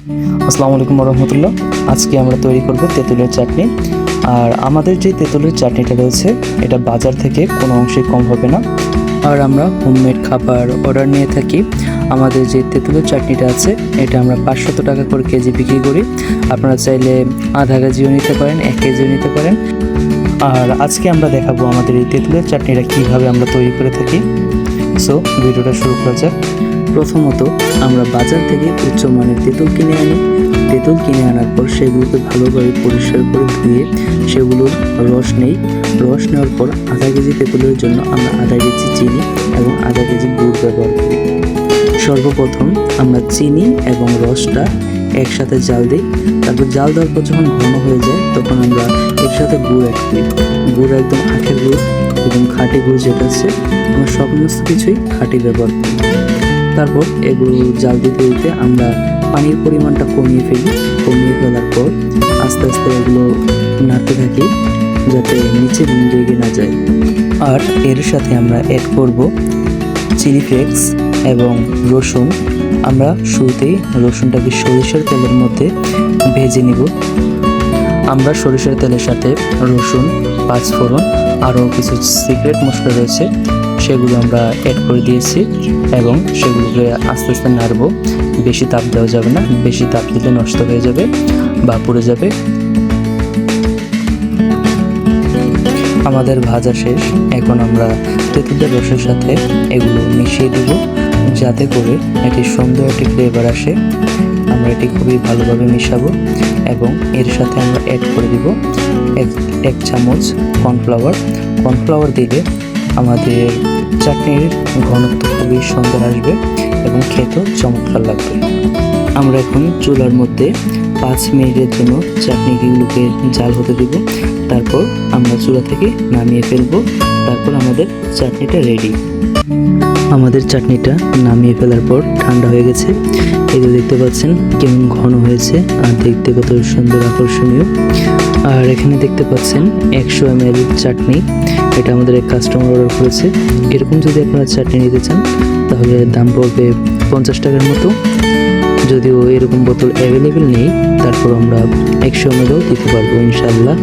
আসসালামু আলাইকুম রহমতুল্লাহ। আজকে আমরা তৈরি করব তেঁতুলের চাটনি। আর আমাদের যে তেঁতুলের চাটনিটা রয়েছে এটা বাজার থেকে কোনো অংশে কম হবে না। আর আমরা হোমমেড খাবার অর্ডার নিয়ে থাকি। আমাদের যে তেঁতুলের চাটনিটা আছে এটা আমরা 500 টাকা করে কেজি বিক্রি করি। আপনারা চাইলে আধা কেজিও নিতে পারেন, 1 কেজিও নিতে পারেন। আর আজকে আমরা দেখাবো আমাদের এই তেঁতুলের চাটনিটা কীভাবে আমরা তৈরি করে থাকি। সো ভিডিওটা শুরু করা যাক। প্রথমত আমরা বাজার থেকে উচ্চমানের তেঁতুল কিনে আনি। তেঁতুল কিনে আনার পর সেগুলোকে ভালোভাবে পরিষ্কার করে ধুয়ে সেগুলোর রস নেই। রস নেওয়ার পর আধা কেজি তেঁতুলের জন্য আমরা আধা কেজি চিনি এবং আধা কেজি গুড় ব্যবহার করি। সর্বপ্রথম আমরা চিনি এবং রসটা একসাথে জাল দিই। তারপর জাল দেওয়ার পর যখন ঘন হয়ে যায় তখন আমরা একসাথে গুড় অ্যাড করি। গুড় একদম আখের গুড় এবং খাঁটি গুড় যেটা আছে, আমরা সমস্ত কিছুই খাঁটি ব্যবহার করি। তারপর এগুলো জাল দিতে দিতে আমরা পানির পরিমাণটা কমিয়ে ফেলি। কমিয়ে ফেলার পর আস্তে আস্তে এগুলো নাড়তে থাকি যাতে নিচে লেগে না যায়। আর এর সাথে আমরা অ্যাড করব চিলি ফ্লেক্স এবং রসুন। আমরা শুরুতেই রসুনটাকে সরিষার তেলের মধ্যে ভেজে নিব। আমরা সরিষার তেলের সাথে রসুন, পাঁচফোড়ন, আরও কিছু সিক্রেট মশলা রয়েছে সেগুলো আমরা অ্যাড করে দিয়েছি এবং সেগুলোকে আস্তে আস্তে নাড়ব। বেশি তাপ দেওয়া যাবে না, বেশি তাপ দিলে নষ্ট হয়ে যাবে বা পুড়ে যাবে। আমাদের ভাজা শেষ। এখন আমরা তেঁতুলের রসের সাথে এগুলো মিশিয়ে দেব যাতে করে এটি সুন্দর একটি ফ্লেভার আসে। আমরা এটি খুবই ভালোভাবে মিশাবো এবং এর সাথে আমরা অ্যাড করে দিব এক চামচ কর্নফ্লাওয়ার। কর্নফ্লাওয়ার দিলে আমাদের চাটনির ঘনত্ব খুবই সুন্দর আসবে এবং খেতেও চমৎকার লাগবে। আমরা এখন চুলার মধ্যে 5 মিনিটের জন্য চাটনিগুলোকে জাল হতে দেব। তারপর আমরা চুলা থেকে নামিয়ে ফেলবো। তারপর আমাদের চাটনিটা রেডি। আমাদের চাটনিটা নামিয়ে ফেলার পর ঠান্ডা হয়ে গেছে। এই যে দেখতে পাচ্ছেন কেমন ঘন হয়েছে আর দেখতে কত সুন্দর আকর্ষণীয়। আর এখানে দেখতে পাচ্ছেন 100 ml চাটনি। এটা আমাদের এক কাস্টমার অর্ডার করেছে। এরকম যদি আপনারা চাটনি নিতে চান তাহলে দাম পড়বে 50 টাকার মতো। যদিও এরকম বোতল অ্যাভেলেবেল নেই, তারপর আমরা 100 ml দিতে পারবো ইনশাআল্লাহ।